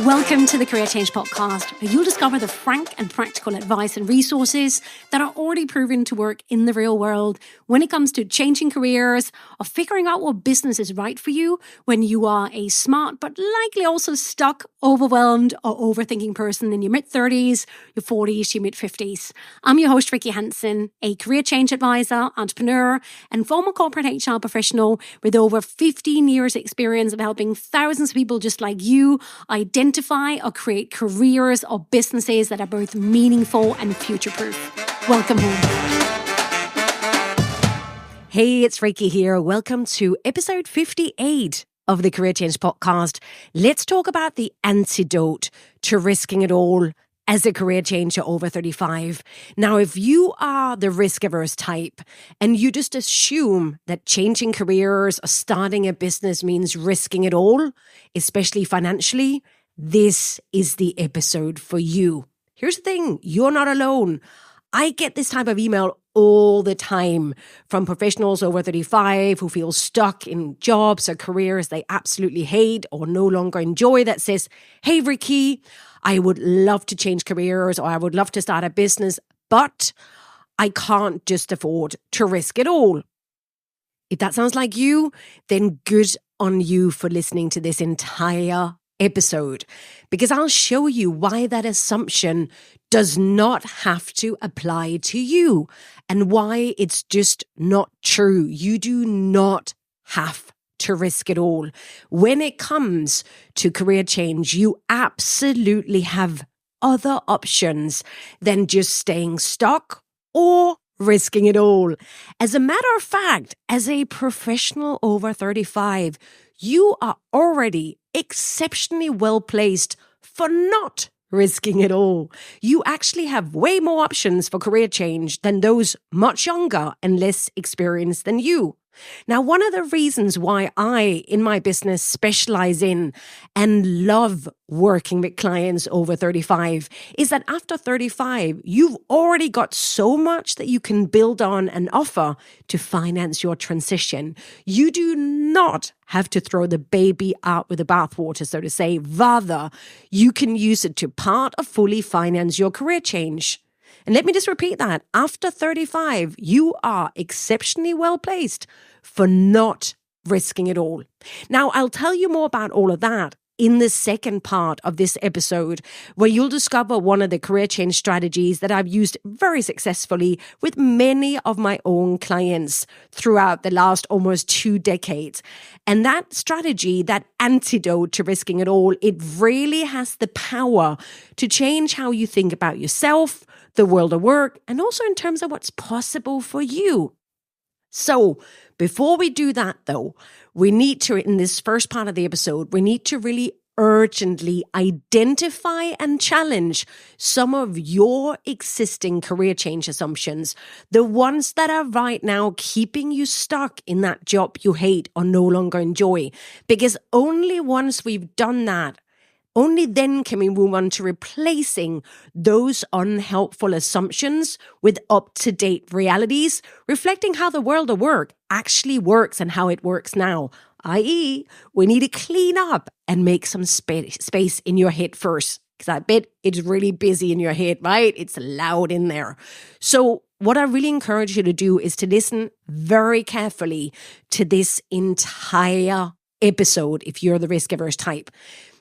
Welcome to the Career Change Podcast, where you'll discover the frank and practical advice and resources that are already proven to work in the real world when it comes to changing careers or figuring out what business is right for you when you are a smart but likely also stuck, overwhelmed or overthinking person in your mid-30s, your 40s, your mid-50s. I'm your host, Rikke, Hansen, a career change advisor, entrepreneur and former corporate HR professional with over 15 years experience of helping thousands of people just like you identify or create careers or businesses that are both meaningful and future-proof. Welcome home. Hey, it's Rikke here. Welcome to episode 58 of the Career Change Podcast. Let's talk about the antidote to risking it all as a career changer over 35. Now, if you are the risk-averse type and you just assume that changing careers or starting a business means risking it all, especially financially, this is the episode for you. Here's the thing, you're not alone. I get this type of email all the time from professionals over 35 who feel stuck in jobs or careers they absolutely hate or no longer enjoy that says, hey, Rikke, I would love to change careers or I would love to start a business, but I can't just afford to risk it all. If that sounds like you, then good on you for listening to this entire episode, because I'll show you why that assumption does not have to apply to you and why it's just not true. You do not have to risk it all. When it comes to career change, you absolutely have other options than just staying stuck or risking it all. As a matter of fact, as a professional over 35, you are already exceptionally well placed for not risking it all. You actually have way more options for career change than those much younger and less experienced than you. Now, one of the reasons why I, in my business, specialize in and love working with clients over 35 is that after 35, you've already got so much that you can build on and offer to finance your transition. You do not have to throw the baby out with the bathwater, so to say. Rather, you can use it to part or fully finance your career change. And let me just repeat that. After 35, you are exceptionally well placed for not risking it all. Now, I'll tell you more about all of that in the second part of this episode, where you'll discover one of the career change strategies that I've used very successfully with many of my own clients throughout the last almost 2 decades. And that strategy, that antidote to risking it all, it really has the power to change how you think about yourself, the world of work, and also in terms of what's possible for you. So before we do that, though, we need to, in this first part of the episode, we need to really urgently identify and challenge some of your existing career change assumptions, the ones that are right now keeping you stuck in that job you hate or no longer enjoy. Because only once we've done that, only then can we move on to replacing those unhelpful assumptions with up-to-date realities, reflecting how the world of work actually works and how it works now. I.e., we need to clean up and make some space in your head first, because I bet it's really busy in your head, right? It's loud in there. So what I really encourage you to do is to listen very carefully to this entire episode if you're the risk-averse type.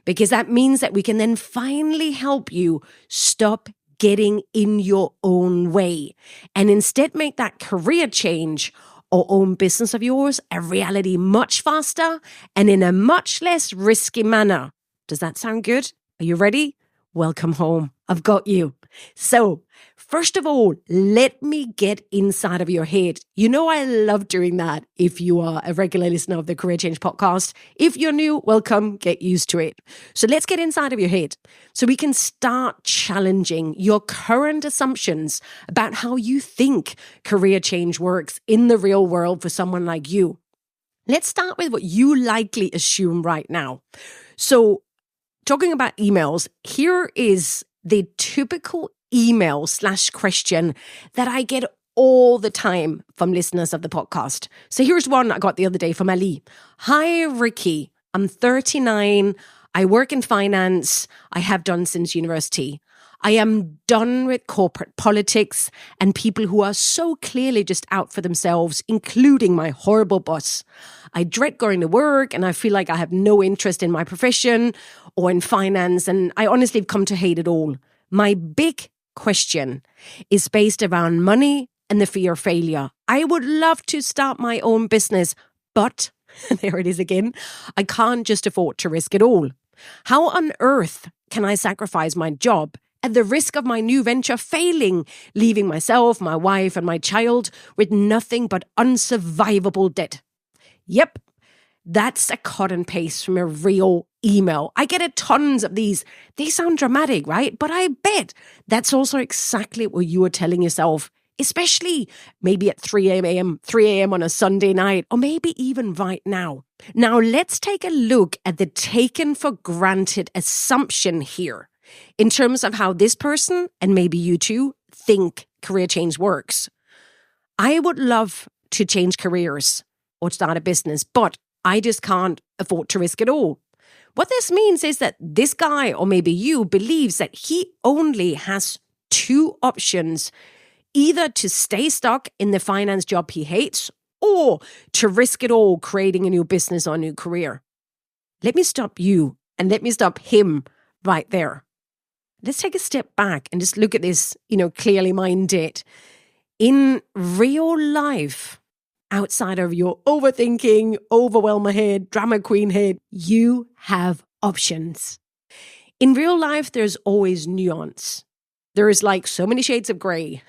Because that means that we can then finally help you stop getting in your own way and instead make that career change or own business of yours a reality much faster and in a much less risky manner. Does that sound good? Are you ready? Welcome home. I've got you. So, first of all, let me get inside of your head. You know I love doing that if you are a regular listener of the Career Change Podcast. If you're new, welcome, get used to it. So let's get inside of your head so we can start challenging your current assumptions about how you think career change works in the real world for someone like you. Let's start with what you likely assume right now. So, talking about emails, here is the typical email/question that I get all the time from listeners of the podcast. So here's one I got the other day from Ali. Hi, Rikke. I'm 39. I work in finance. I have done since university. I am done with corporate politics and people who are so clearly just out for themselves, including my horrible boss. I dread going to work and I feel like I have no interest in my profession or in finance, and I honestly have come to hate it all. My big question is based around money and the fear of failure. I would love to start my own business, but there it is again, I can't just afford to risk it all. How on earth can I sacrifice my job at the risk of my new venture failing, leaving myself, my wife, and my child with nothing but unsurvivable debt? Yep, that's a cut and paste from a real email. I get tons of these. They sound dramatic, right? But I bet that's also exactly what you are telling yourself, especially maybe at 3 a.m. on a Sunday night, or maybe even right now. Now, let's take a look at the taken for granted assumption here in terms of how this person, and maybe you too, think career change works. I would love to change careers or start a business, but I just can't afford to risk it all. What this means is that this guy, or maybe you, believes that he only has two options: either to stay stuck in the finance job he hates, or to risk it all creating a new business or a new career. Let me stop you and let me stop him right there. Let's take a step back and just look at this, clearly minded. In real life, outside of your overthinking, overwhelmer head, drama queen head, you have options. In real life, there's always nuance. There is like so many shades of gray.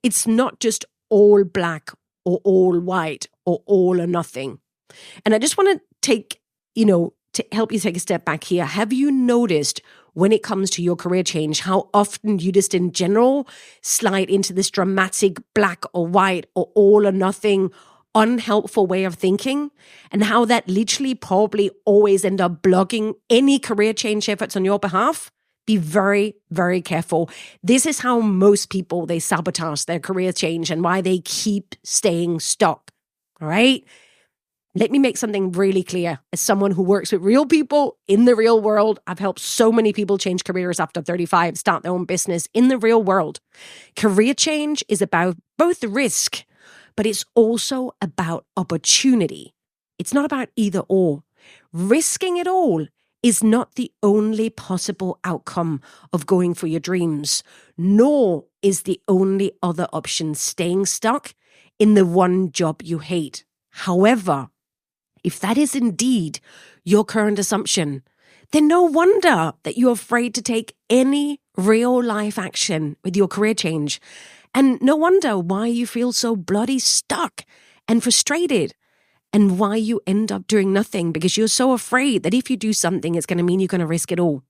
It's not just all black or all white or all or nothing. And I just want to take, to help you take a step back here. Have you noticed when it comes to your career change, how often you just in general slide into this dramatic black or white or all or nothing unhelpful way of thinking, and how that literally probably always end up blocking any career change efforts on your behalf? Be very, very careful. This is how most people, they sabotage their career change and why they keep staying stuck. All right? Let me make something really clear. As someone who works with real people in the real world, I've helped so many people change careers after 35, start their own business in the real world. Career change is about both risk, but it's also about opportunity. It's not about either or. Risking it all is not the only possible outcome of going for your dreams, nor is the only other option staying stuck in the one job you hate. However, if that is indeed your current assumption, then no wonder that you're afraid to take any real life action with your career change. And no wonder why you feel so bloody stuck and frustrated, and why you end up doing nothing, because you're so afraid that if you do something, it's going to mean you're going to risk it all,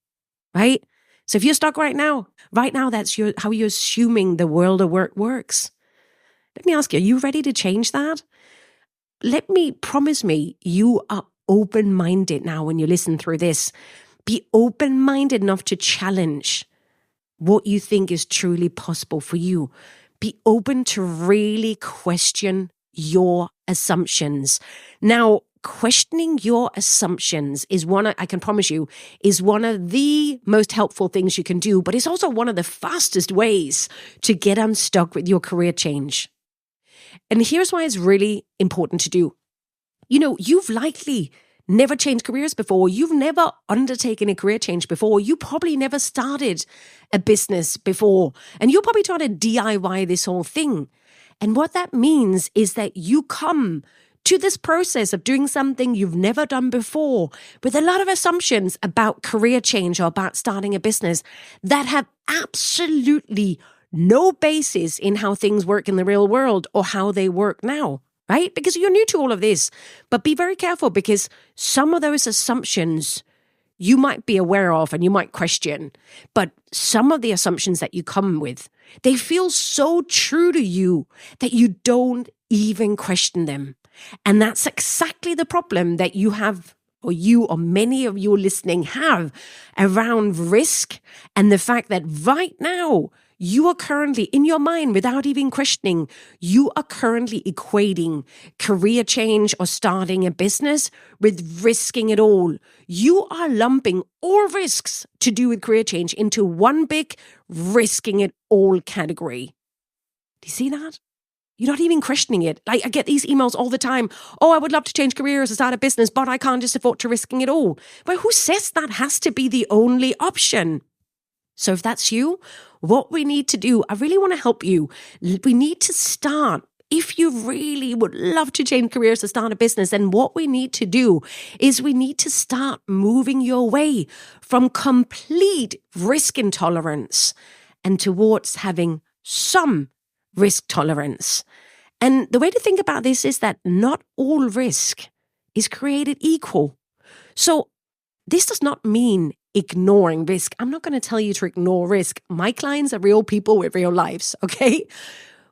right? So if you're stuck right now, that's how you're assuming the world of work works. Let me ask you, are you ready to change that? Promise me you are open-minded now when you listen through this. Be open-minded enough to challenge what you think is truly possible for you. Be open to really question your assumptions. Now, questioning your assumptions is I can promise you, is one of the most helpful things you can do, but it's also one of the fastest ways to get unstuck with your career change. And here's why it's really important to do. You've likely never changed careers before. You've never undertaken a career change before. You probably never started a business before. And you're probably trying to DIY this whole thing. And what that means is that you come to this process of doing something you've never done before with a lot of assumptions about career change or about starting a business that have absolutely no basis in how things work in the real world or how they work now, right? Because you're new to all of this. But be very careful, because some of those assumptions you might be aware of and you might question, but some of the assumptions that you come with, they feel so true to you that you don't even question them. And that's exactly the problem that you have, or you or many of you listening have, around risk and the fact that right now you are currently, in your mind, without even questioning, you are currently equating career change or starting a business with risking it all. You are lumping all risks to do with career change into one big risking it all category. Do you see that? You're not even questioning it. Like, I get these emails all the time. Oh, I would love to change careers or start a business, but I can't just afford to risking it all. Well, who says that has to be the only option? So if that's you, what we need to do, I really want to help you. We need to start. If you really would love to change careers or start a business, then what we need to do is we need to start moving your way from complete risk intolerance and towards having some risk tolerance. And the way to think about this is that not all risk is created equal. So this does not mean ignoring risk. I'm not going to tell you to ignore risk. My clients are real people with real lives, okay?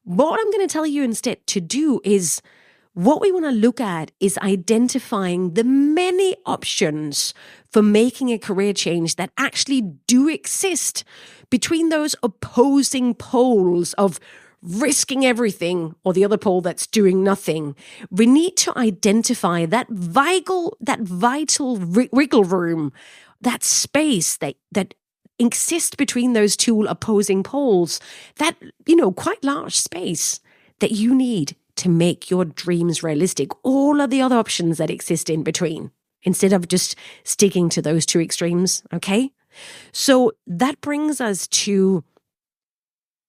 What I'm going to tell you instead to do is what we want to look at is identifying the many options for making a career change that actually do exist between those opposing poles of risking everything or the other pole that's doing nothing. We need to identify that vital wiggle room, that space that exists between those two opposing poles, that, quite large space that you need to make your dreams realistic. All of the other options that exist in between, instead of just sticking to those two extremes, okay? So that brings us to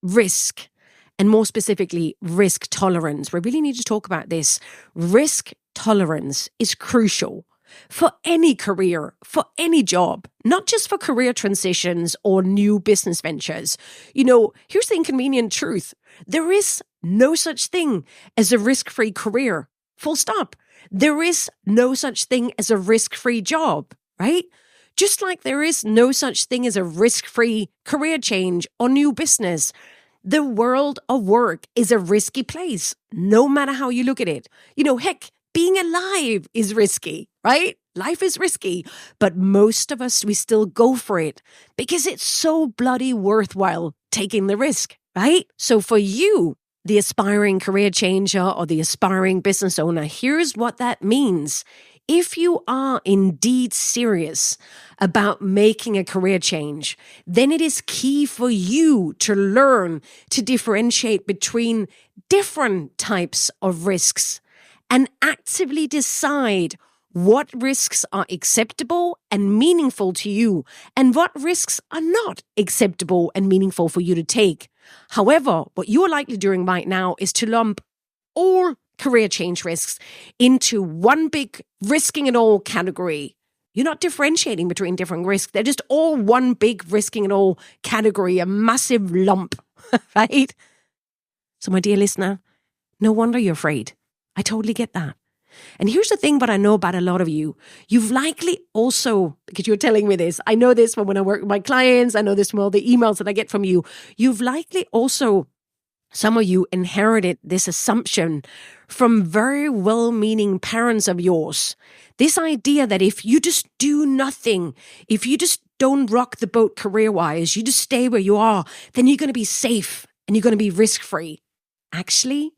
risk, and more specifically, risk tolerance. We really need to talk about this. Risk tolerance is crucial for any career, for any job, not just for career transitions or new business ventures. Here's the inconvenient truth. There is no such thing as a risk-free career. Full stop. There is no such thing as a risk-free job, right? Just like there is no such thing as a risk-free career change or new business. The world of work is a risky place, no matter how you look at it. Heck, being alive is risky, right? Life is risky, but most of us, we still go for it because it's so bloody worthwhile taking the risk, right? So for you, the aspiring career changer or the aspiring business owner, here's what that means. If you are indeed serious about making a career change, then it is key for you to learn to differentiate between different types of risks and actively decide what risks are acceptable and meaningful to you and what risks are not acceptable and meaningful for you to take. However, what you're likely doing right now is to lump all career change risks into one big risking it all category. You're not differentiating between different risks. They're just all one big risking it all category, a massive lump, right? So my dear listener, no wonder you're afraid. I totally get that. And here's the thing, what I know about a lot of you. You've likely also, because you're telling me this, I know this from when I work with my clients, I know this from all the emails that I get from you. You've likely also, some of you inherited this assumption from very well-meaning parents of yours. This idea that if you just do nothing, if you just don't rock the boat career-wise, you just stay where you are, then you're going to be safe and you're going to be risk-free. Actually,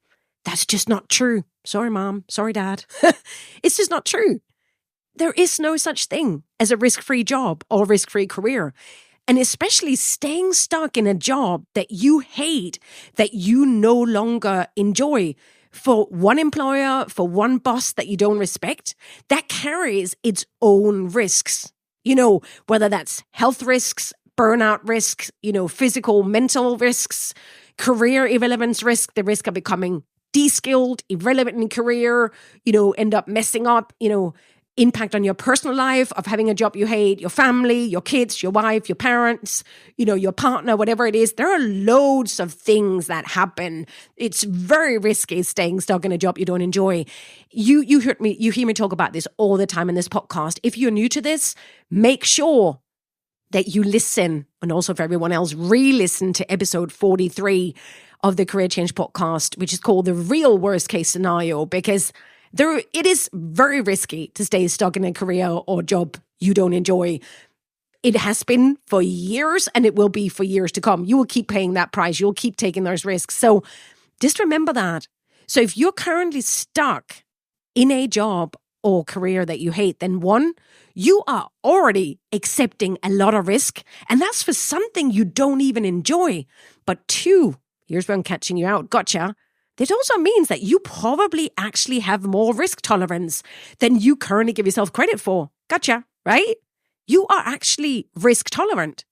that's just not true. Sorry, Mom. Sorry, Dad. It's just not true. There is no such thing as a risk-free job or risk-free career. And especially staying stuck in a job that you hate, that you no longer enjoy, for one employer, for one boss that you don't respect, that carries its own risks. Whether that's health risks, burnout risks, physical, mental risks, career irrelevance risk, the risk of becoming de-skilled, irrelevant in career, end up messing up, impact on your personal life of having a job you hate, your family, your kids, your wife, your parents, your partner, whatever it is. There are loads of things that happen. It's very risky staying stuck in a job you don't enjoy. You hear me talk about this all the time in this podcast. If you're new to this, make sure that you listen, and also for everyone else, re-listen to episode 43 of the Career Change podcast, which is called The Real Worst Case Scenario, because it is very risky to stay stuck in a career or job you don't enjoy. It has been for years and it will be for years to come. You will keep paying that price. You'll keep taking those risks. So just remember that. So if you're currently stuck in a job or career that you hate, then one, you are already accepting a lot of risk, and that's for something you don't even enjoy. But two, here's where I'm catching you out. Gotcha. This also means that you probably actually have more risk tolerance than you currently give yourself credit for. Gotcha, right? You are actually risk tolerant.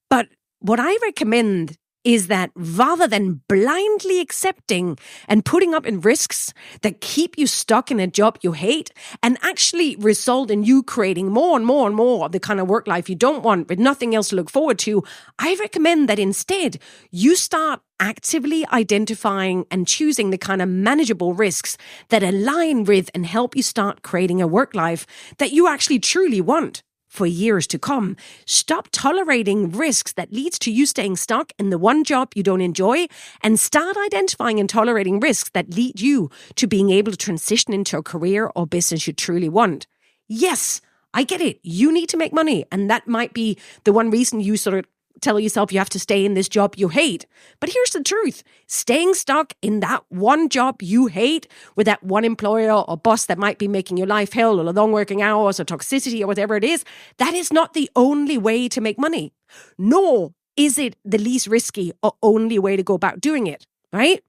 But what I recommend is that rather than blindly accepting and putting up in risks that keep you stuck in a job you hate and actually result in you creating more and more and more of the kind of work life you don't want with nothing else to look forward to, I recommend that instead you start actively identifying and choosing the kind of manageable risks that align with and help you start creating a work life that you actually truly want for years to come. Stop tolerating risks that leads to you staying stuck in the one job you don't enjoy, and start identifying and tolerating risks that lead you to being able to transition into a career or business you truly want. Yes, I get it. You need to make money, and that might be the one reason you sort of tell yourself you have to stay in this job you hate. But here's the truth. Staying stuck in that one job you hate with that one employer or boss that might be making your life hell, or long working hours or toxicity or whatever it is, that is not the only way to make money. Nor is it the least risky or only way to go about doing it, right?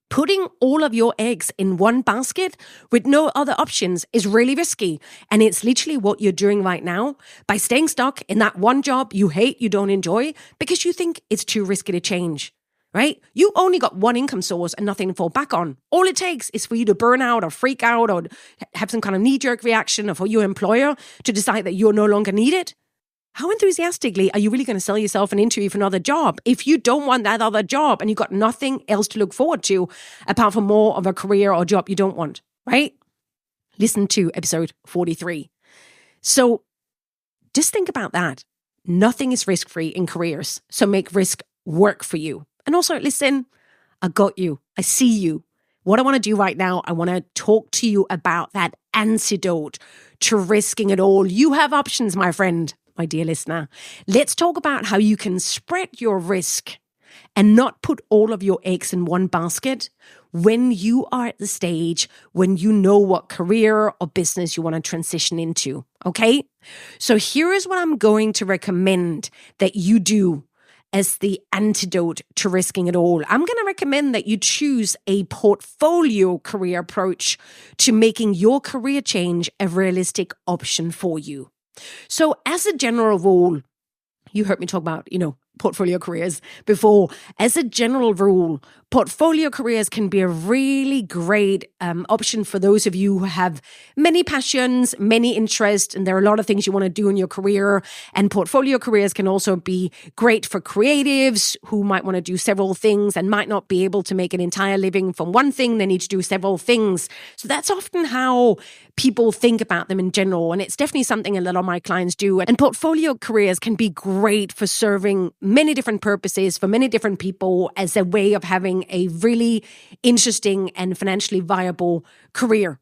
Putting all of your eggs in one basket with no other options is really risky. And it's literally what you're doing right now by staying stuck in that one job you hate, you don't enjoy, because you think it's too risky to change, right? You only got one income source and nothing to fall back on. All it takes is for you to burn out or freak out or have some kind of knee-jerk reaction, or for your employer to decide that you're no longer needed. How enthusiastically are you really going to sell yourself an interview for another job if you don't want that other job and you've got nothing else to look forward to apart from more of a career or job you don't want, right? Listen to episode 43. So just think about that. Nothing is risk-free in careers, so make risk work for you. And also, listen, I got you. I see you. What I want to do right now, I want to talk to you about that antidote to risking it all. You have options, my friend. My dear listener, let's talk about how you can spread your risk and not put all of your eggs in one basket when you are at the stage when you know what career or business you want to transition into, okay? So here is what I'm going to recommend that you do as the antidote to risking it all. I'm going to recommend that you choose a portfolio career approach to making your career change a realistic option for you. So as a general rule, you heard me talk about, portfolio careers before. As a general rule, portfolio careers can be a really great option for those of you who have many passions, many interests, and there are a lot of things you want to do in your career. And portfolio careers can also be great for creatives who might want to do several things and might not be able to make an entire living from one thing. They need to do several things. So that's often how people think about them in general. And it's definitely something a lot of my clients do. And portfolio careers can be great for serving many different purposes for many different people as a way of having a really interesting and financially viable career.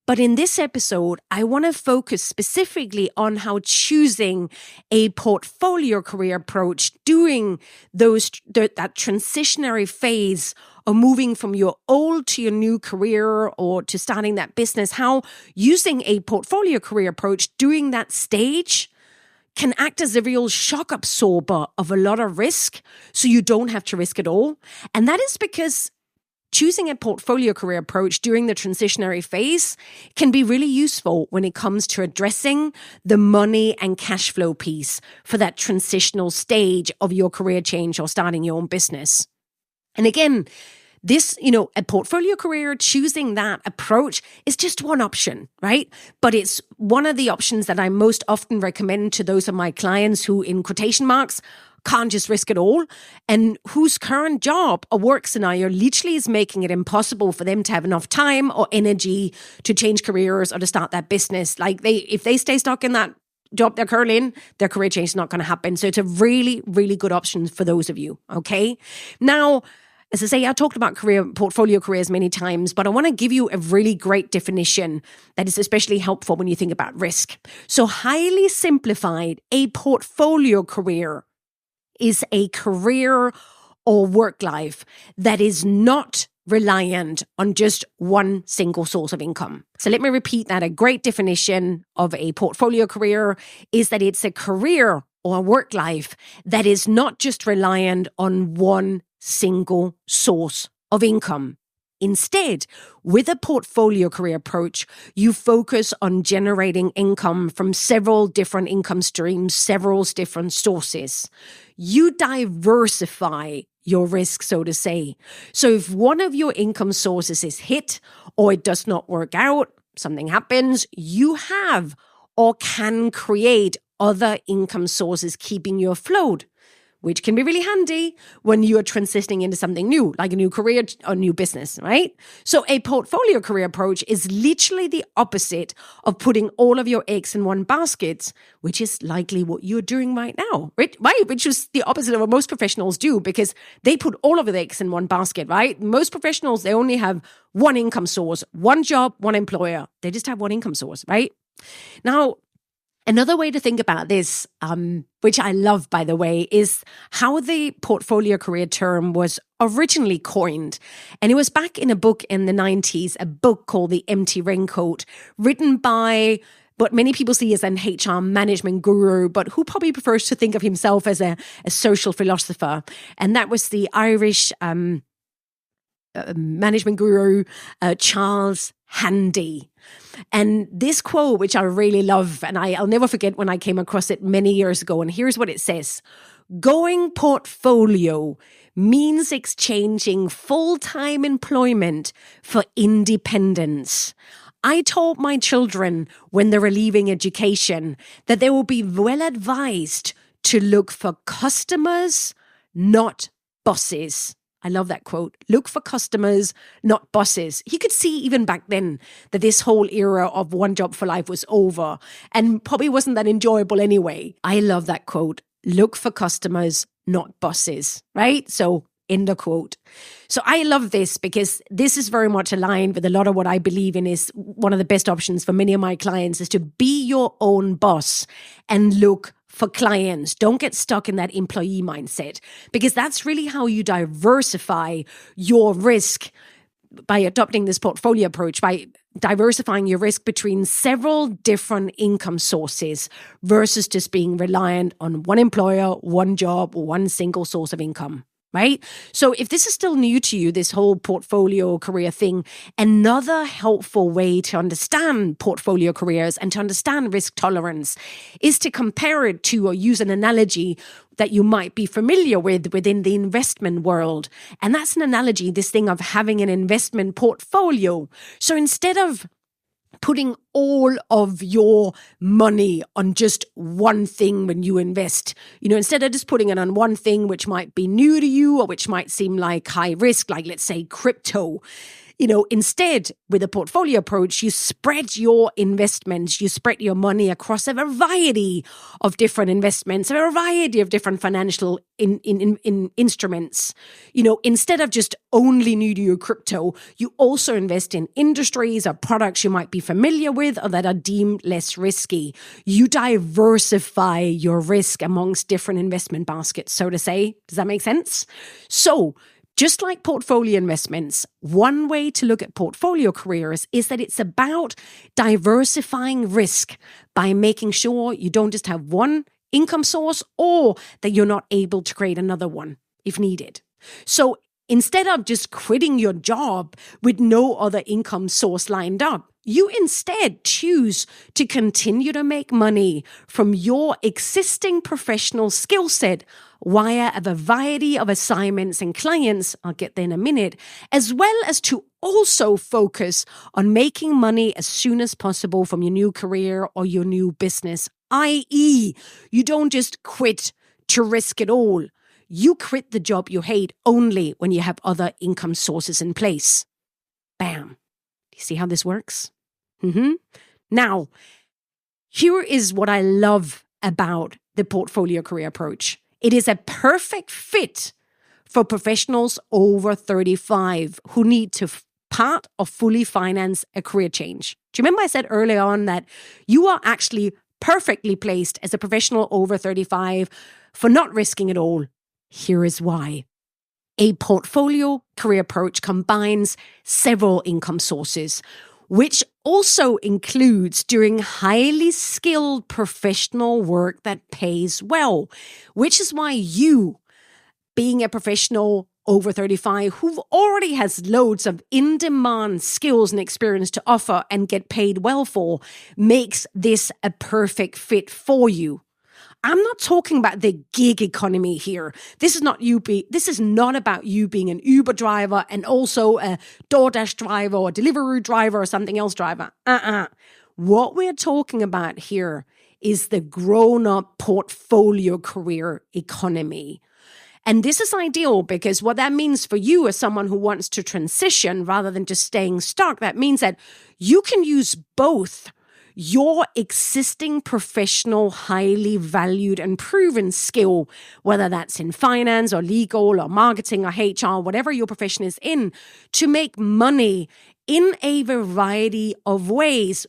But in this episode, I want to focus specifically on how choosing a portfolio career approach, doing that transitionary phase of moving from your old to your new career or to starting that business, how using a portfolio career approach, doing that stage can act as a real shock absorber of a lot of risk so you don't have to risk it all. And that is because choosing a portfolio career approach during the transitionary phase can be really useful when it comes to addressing the money and cash flow piece for that transitional stage of your career change or starting your own business. And again, this, a portfolio career, choosing that approach is just one option, right? But it's one of the options that I most often recommend to those of my clients who, in quotation marks, can't just risk it all, and whose current job or work scenario literally is making it impossible for them to have enough time or energy to change careers or to start that business. If they stay stuck in that job they're currently in, their career change is not going to happen. So it's a really, really good option for those of you, okay? Now, As I say, I talked about portfolio careers many times, but I want to give you a really great definition that is especially helpful when you think about risk. So highly simplified, a portfolio career is a career or work life that is not reliant on just one single source of income. So let me repeat that. A great definition of a portfolio career is that it's a career or a work life that is not just reliant on one single source of income. Instead, with a portfolio career approach, you focus on generating income from several different income streams, several different sources. You diversify your risk, so to say. So if one of your income sources is hit or it does not work out, something happens, you have or can create other income sources keeping you afloat, which can be really handy when you are transitioning into something new, like a new career or new business, right? So a portfolio career approach is literally the opposite of putting all of your eggs in one basket, which is likely what you're doing right now, right? Which is the opposite of what most professionals do because they put all of their eggs in one basket, right? Most professionals, they only have one income source, one job, one employer. They just have one income source, right? Now, another way to think about this, which I love, by the way, is how the portfolio career term was originally coined. And it was back in a book in the 90s, a book called The Empty Raincoat, written by what many people see as an HR management guru, but who probably prefers to think of himself as a social philosopher. And that was the Irish management guru, Charles Handy. And this quote, which I really love, and I'll never forget when I came across it many years ago, and here's what it says. Going portfolio means exchanging full-time employment for independence. I told my children when they were leaving education that they will be well advised to look for customers, not bosses. I love that quote. Look for customers, not bosses. You could see even back then that this whole era of one job for life was over and probably wasn't that enjoyable anyway. I love that quote. Look for customers, not bosses, right? So end the quote. So I love this because this is very much aligned with a lot of what I believe in is one of the best options for many of my clients is to be your own boss and look for clients. Don't get stuck in that employee mindset because that's really how you diversify your risk by adopting this portfolio approach, by diversifying your risk between several different income sources versus just being reliant on one employer, one job, or one single source of income. Right? So if this is still new to you, this whole portfolio career thing, another helpful way to understand portfolio careers and to understand risk tolerance is to compare it to or use an analogy that you might be familiar with within the investment world. And that's an analogy, this thing of having an investment portfolio. So instead of putting all of your money on just one thing when you invest, instead of just putting it on one thing which might be new to you or which might seem like high risk, like let's say crypto, instead with a portfolio approach, you spread your investments, you spread your money across a variety of different investments, a variety of different financial instruments. Instead of just only new to your crypto, you also invest in industries or products you might be familiar with or that are deemed less risky. You diversify your risk amongst different investment baskets, so to say. Does that make sense? So, just like portfolio investments, one way to look at portfolio careers is that it's about diversifying risk by making sure you don't just have one income source or that you're not able to create another one if needed. So instead of just quitting your job with no other income source lined up, you instead choose to continue to make money from your existing professional skill set via a variety of assignments and clients, I'll get there in a minute, as well as to also focus on making money as soon as possible from your new career or your new business, i.e., you don't just quit to risk it all. You quit the job you hate only when you have other income sources in place. Bam. Do you see how this works? Now, here is what I love about the portfolio career approach. It is a perfect fit for professionals over 35 who need to part or fully finance a career change. Do you remember I said earlier on that you are actually perfectly placed as a professional over 35 for not risking it all? Here is why. A portfolio career approach combines several income sources, which also includes doing highly skilled professional work that pays well, which is why you, being a professional over 35 who already has loads of in-demand skills and experience to offer and get paid well for, makes this a perfect fit for you. I'm not talking about the gig economy here. This is not about you being an Uber driver and also a DoorDash driver or Deliveroo driver or something else driver. What we're talking about here is the grown-up portfolio career economy. And this is ideal because what that means for you as someone who wants to transition rather than just staying stuck, that means that you can use both your existing professional, highly valued and proven skill, whether that's in finance or legal or marketing or HR, whatever your profession is in, to make money in a variety of ways,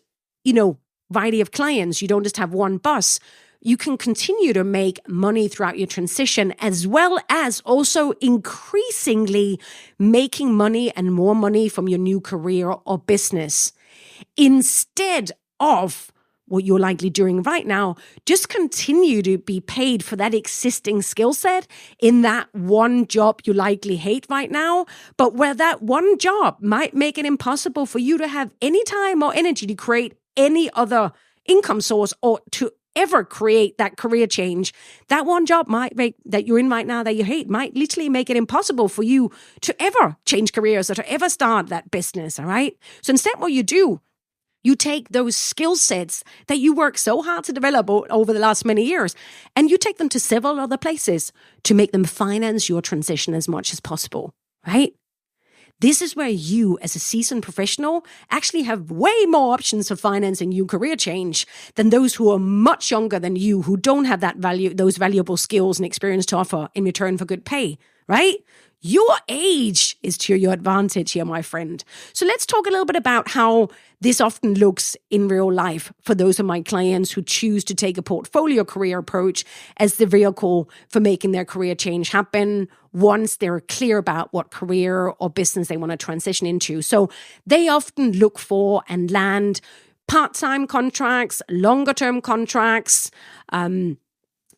variety of clients. You don't just have one boss. You can continue to make money throughout your transition, as well as also increasingly making money and more money from your new career or business. Instead of what you're likely doing right now, just continue to be paid for that existing skill set in that one job you likely hate right now, but where that one job might make it impossible for you to have any time or energy to create any other income source or to ever create that career change. That one job that you're in right now that you hate might literally make it impossible for you to ever change careers or to ever start that business, all right? So instead what you do, you take those skill sets that you work so hard to develop over the last many years, and you take them to several other places to make them finance your transition as much as possible, right? This is where you, as a seasoned professional, actually have way more options for financing your career change than those who are much younger than you, who don't have those valuable skills and experience to offer in return for good pay, right? Your age is to your advantage here, my friend. So let's talk a little bit about how this often looks in real life for those of my clients who choose to take a portfolio career approach as the vehicle for making their career change happen once they're clear about what career or business they want to transition into. So they often look for and land part-time contracts, longer-term contracts,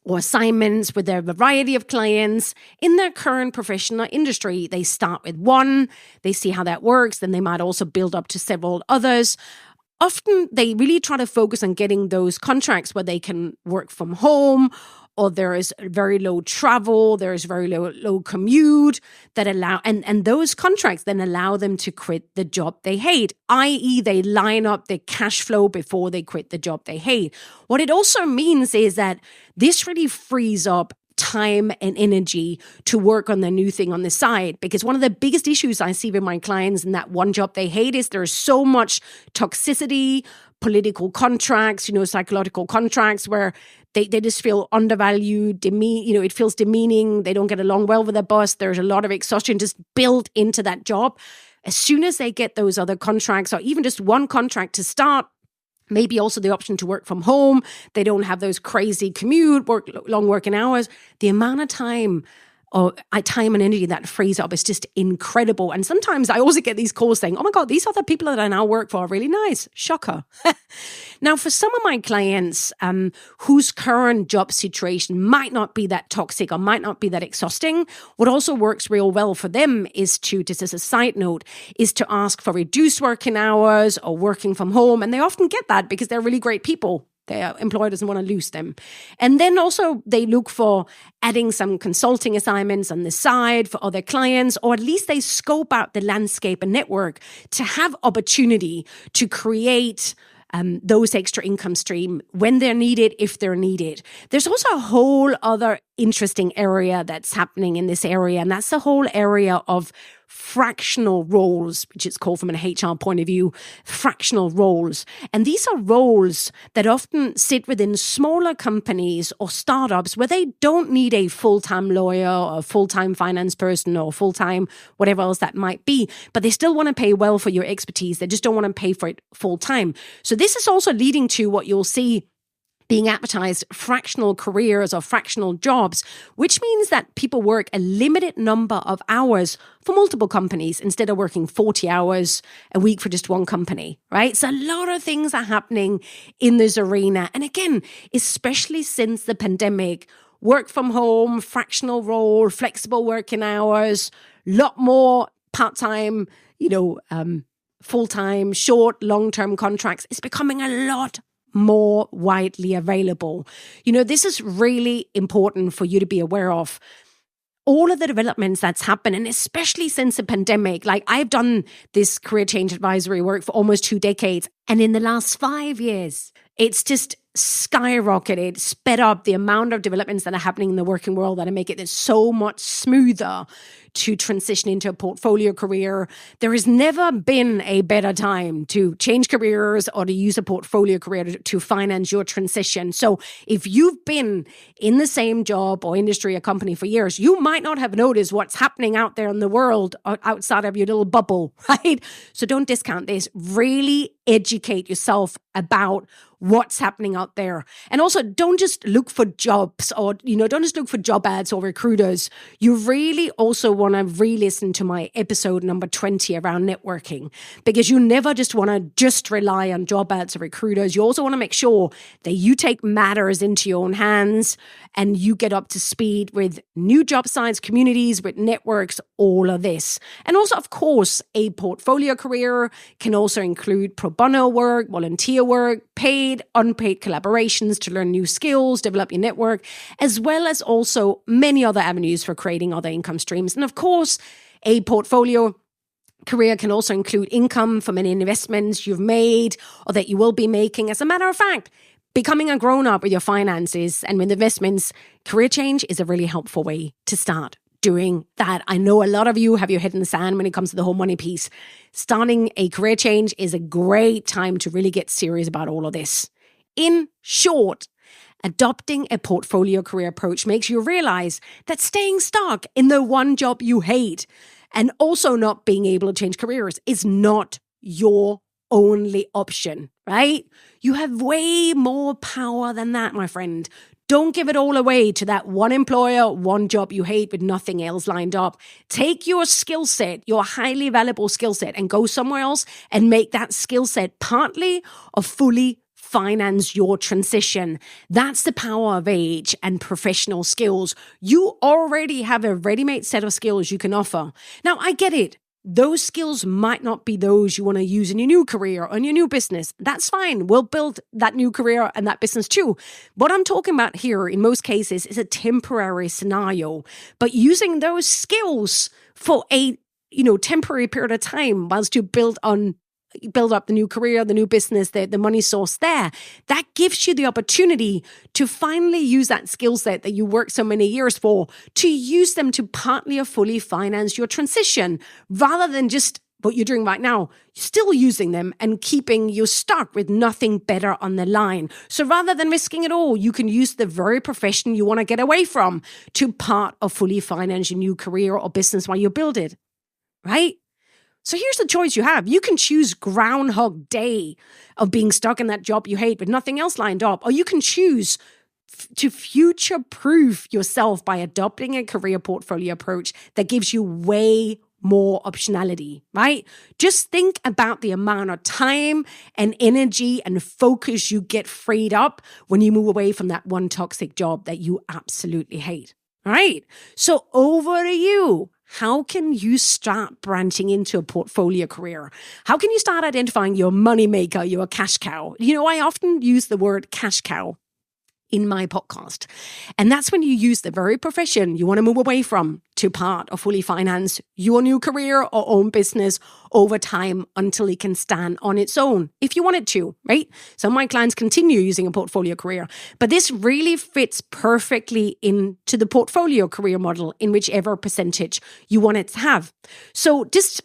or assignments with a variety of clients in their current professional industry. They start with one, they see how that works, then they might also build up to several others. Often they really try to focus on getting those contracts where they can work from home, or there is very low travel, there is very low commute that allow, and those contracts then allow them to quit the job they hate, i.e. they line up the cash flow before they quit the job they hate. What it also means is that this really frees up time and energy to work on the new thing on the side. Because one of the biggest issues I see with my clients in that one job they hate is there's so much toxicity, political contracts, psychological contracts where they just feel undervalued, it feels demeaning. They don't get along well with their boss. There's a lot of exhaustion just built into that job. As soon as they get those other contracts or even just one contract to start, maybe also the option to work from home, they don't have those crazy long working hours, the amount of time and energy that frees up is just incredible. And sometimes I also get these calls saying, oh my God, these other people that I now work for are really nice. Shocker. Now, for some of my clients whose current job situation might not be that toxic or might not be that exhausting, what also works real well for them is to, just as a side note, is to ask for reduced working hours or working from home. And they often get that because they're really great people. Their employer doesn't want to lose them. And then also they look for adding some consulting assignments on the side for other clients, or at least they scope out the landscape and network to have opportunity to create those extra income stream when they're needed, if they're needed. There's also a whole other interesting area that's happening in this area, and that's the whole area of fractional roles, which it's called from an HR point of view, fractional roles. And these are roles that often sit within smaller companies or startups where they don't need a full-time lawyer or a full-time finance person or full-time whatever else that might be, but they still want to pay well for your expertise. They just don't want to pay for it full-time. So this is also leading to what you'll see being advertised, fractional careers or fractional jobs, which means that people work a limited number of hours for multiple companies instead of working 40 hours a week for just one company, right? So a lot of things are happening in this arena. And again, especially since the pandemic, work from home, fractional role, flexible working hours, lot more part-time, full-time, short, long-term contracts is becoming a lot more widely available. This is really important for you to be aware of. All of the developments that's happened, and especially since the pandemic, like I've done this career change advisory work for almost 2 decades. And in the last 5 years, it's just skyrocketed, sped up the amount of developments that are happening in the working world that make it so much smoother to transition into a portfolio career. There has never been a better time to change careers or to use a portfolio career to finance your transition. So if you've been in the same job or industry or company for years, you might not have noticed what's happening out there in the world outside of your little bubble, right? So don't discount this. Really educate yourself about what's happening out there. And also don't just look for jobs or, don't just look for job ads or recruiters. You really also want to re-listen to my episode number 20 around networking, because you never just want to just rely on job ads or recruiters. You also want to make sure that you take matters into your own hands and you get up to speed with new job sites, communities, with networks, all of this. And also, of course, a portfolio career can also include pro bono work, volunteer work, paid, unpaid collaborations to learn new skills, develop your network, as well as also many other avenues for creating other income streams. And of course, a portfolio career can also include income from any investments you've made or that you will be making. As a matter of fact, becoming a grown-up with your finances and with investments, career change is a really helpful way to start doing that. I know a lot of you have your head in the sand when it comes to the whole money piece. Starting a career change is a great time to really get serious about all of this. In short, adopting a portfolio career approach makes you realize that staying stuck in the one job you hate and also not being able to change careers is not your only option, right? You have way more power than that, my friend. Don't give it all away to that one employer, one job you hate with nothing else lined up. Take your skill set, your highly valuable skill set, and go somewhere else and make that skill set partly or fully finance your transition. That's the power of age and professional skills. You already have a ready-made set of skills you can offer. Now, I get it. Those skills might not be those you want to use in your new career or in your new business. That's fine. We'll build that new career and that business too. What I'm talking about here in most cases is a temporary scenario, but using those skills for a temporary period of time whilst you build up the new career, the new business, the money source there, that gives you the opportunity to finally use that skill set that you worked so many years for, to use them to partly or fully finance your transition, rather than just what you're doing right now, still using them and keeping you stuck with nothing better on the line. So rather than risking it all, you can use the very profession you want to get away from to part or fully finance your new career or business while you build it, right? So here's the choice you have. You can choose Groundhog Day of being stuck in that job you hate with nothing else lined up, or you can choose to future-proof yourself by adopting a career portfolio approach that gives you way more optionality, right? Just think about the amount of time and energy and focus you get freed up when you move away from that one toxic job that you absolutely hate, all right? So over to you. How can you start branching into a portfolio career? How can you start identifying your money maker, your cash cow? I often use the word cash cow in my podcast. And that's when you use the very profession you want to move away from to part or fully finance your new career or own business over time until it can stand on its own, if you want it to, right? So my clients continue using a portfolio career, but this really fits perfectly into the portfolio career model in whichever percentage you want it to have. So just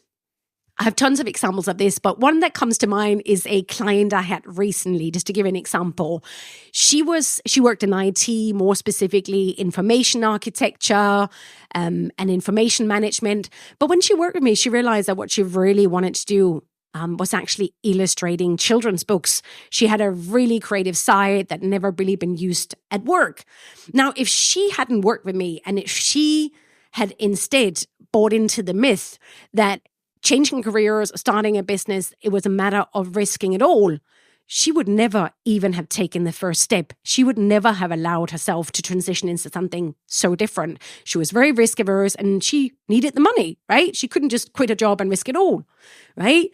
I have tons of examples of this, but one that comes to mind is a client I had recently, just to give an example. She worked in IT, more specifically information architecture and information management. But when she worked with me, she realized that what she really wanted to do was actually illustrating children's books. She had a really creative side that never really been used at work. Now, if she hadn't worked with me and if she had instead bought into the myth that changing careers, starting a business, it was a matter of risking it all, she would never even have taken the first step. She would never have allowed herself to transition into something so different. She was very risk averse and she needed the money, right? She couldn't just quit a job and risk it all, right?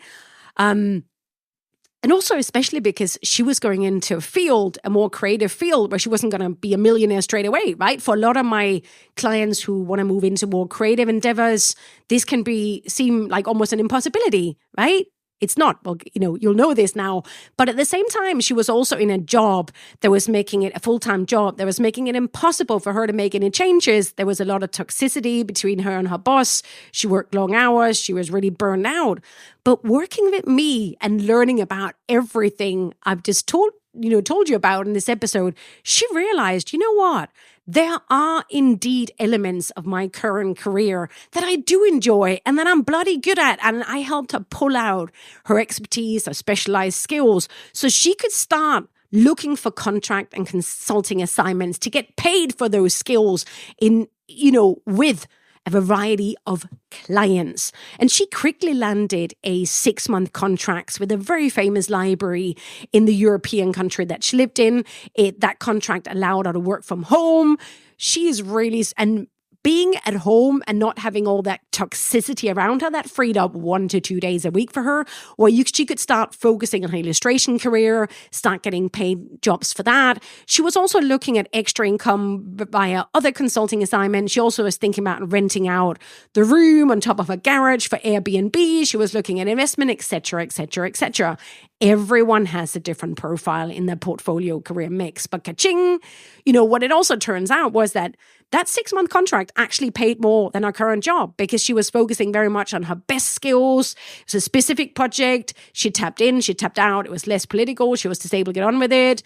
And also, especially because she was going into a field, a more creative field where she wasn't going to be a millionaire straight away, right? For a lot of my clients who want to move into more creative endeavors, this can seem like almost an impossibility, right? It's not. Well, you'll know this now. But at the same time, she was also in a job that was making it a full-time job that was making it impossible for her to make any changes. There was a lot of toxicity between her and her boss. She worked long hours. She was really burned out. But working with me and learning about everything I've just told you about in this episode, she realized, you know what? There are indeed elements of my current career that I do enjoy and that I'm bloody good at. And I helped her pull out her expertise, her specialized skills, so she could start looking for contract and consulting assignments to get paid for those skills with a variety of clients. And she quickly landed a 6-month contract with a very famous library in the European country that she lived in. That contract allowed her to work from home. She is really, and being at home and not having all that toxicity around her, that freed up 1 to 2 days a week for her, where she could start focusing on her illustration career, start getting paid jobs for that. She was also looking at extra income via other consulting assignments. She also was thinking about renting out the room on top of her garage for Airbnb. She was looking at investment, etc., etc., etc. Everyone has a different profile in their portfolio career mix. But ka-ching, what it also turns out was that 6-month contract actually paid more than her current job because she was focusing very much on her best skills. It was a specific project. She tapped in, she tapped out. It was less political. She was just able to get on with it.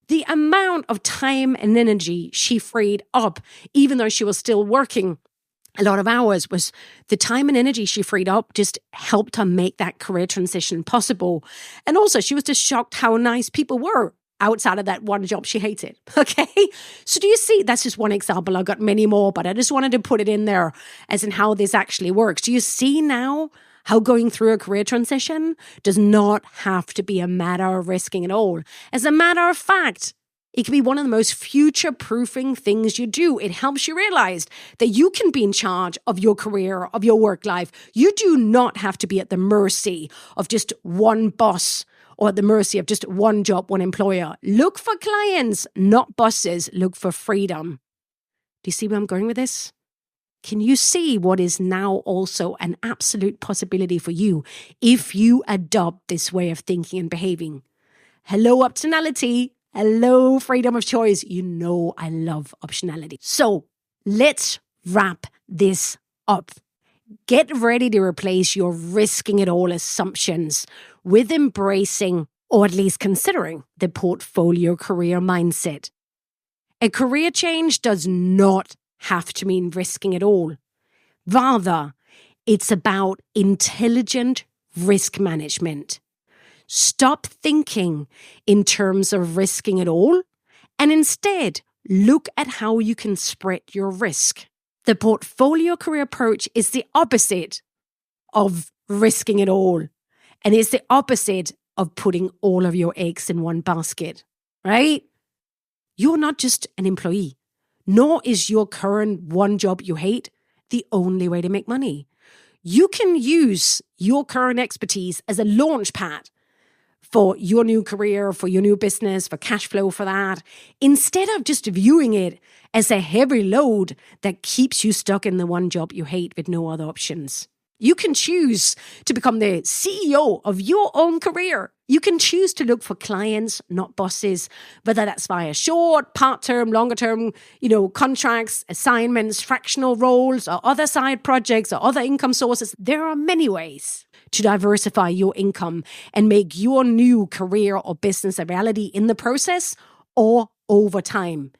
The amount of time and energy she freed up, even though she was still working a lot of hours, was the time and energy she freed up just helped her make that career transition possible. And also, she was just shocked how nice people were outside of that one job she hated. Okay. So do you see, that's just one example. I've got many more, but I just wanted to put it in there as in how this actually works. Do you see now how going through a career transition does not have to be a matter of risking it all? As a matter of fact, it can be one of the most future-proofing things you do. It helps you realize that you can be in charge of your career, of your work life. You do not have to be at the mercy of just one boss or at the mercy of just one job, one employer. Look for clients, not bosses. Look for freedom. Do you see where I'm going with this? Can you see what is now also an absolute possibility for you if you adopt this way of thinking and behaving? Hello, optionality. Hello, freedom of choice. You know I love optionality. So let's wrap this up. Get ready to replace your risking it all assumptions with embracing, or at least considering, the portfolio career mindset. A career change does not have to mean risking it all. Rather, it's about intelligent risk management. Stop thinking in terms of risking it all and instead look at how you can spread your risk. The portfolio career approach is the opposite of risking it all, and it's the opposite of putting all of your eggs in one basket, right? You're not just an employee, nor is your current one job you hate the only way to make money. You can use your current expertise as a launch pad for your new career, for your new business, for cash flow for that, instead of just viewing it as a heavy load that keeps you stuck in the one job you hate with no other options. You can choose to become the CEO of your own career. You can choose to look for clients, not bosses, whether that's via short, part-term, longer-term, contracts, assignments, fractional roles, or other side projects or other income sources. There are many ways to diversify your income and make your new career or business a reality in the process or over time.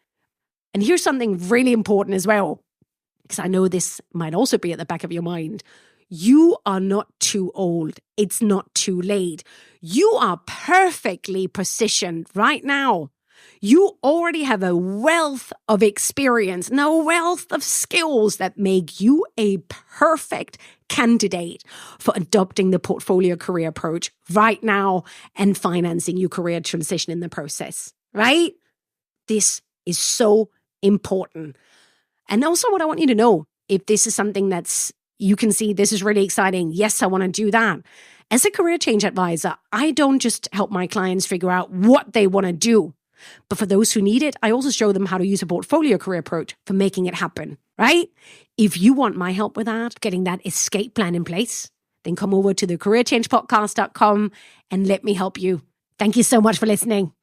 And here's something really important as well, because I know this might also be at the back of your mind. You are not too old. It's not too late. You are perfectly positioned right now. You already have a wealth of experience and a wealth of skills that make you a perfect candidate for adopting the portfolio career approach right now and financing your career transition in the process, right? This is so important. And also what I want you to know, if this is something you can see this is really exciting. Yes, I want to do that. As a career change advisor, I don't just help my clients figure out what they want to do. But for those who need it, I also show them how to use a portfolio career approach for making it happen, right? If you want my help with that, getting that escape plan in place, then come over to thecareerchangepodcast.com and let me help you. Thank you so much for listening.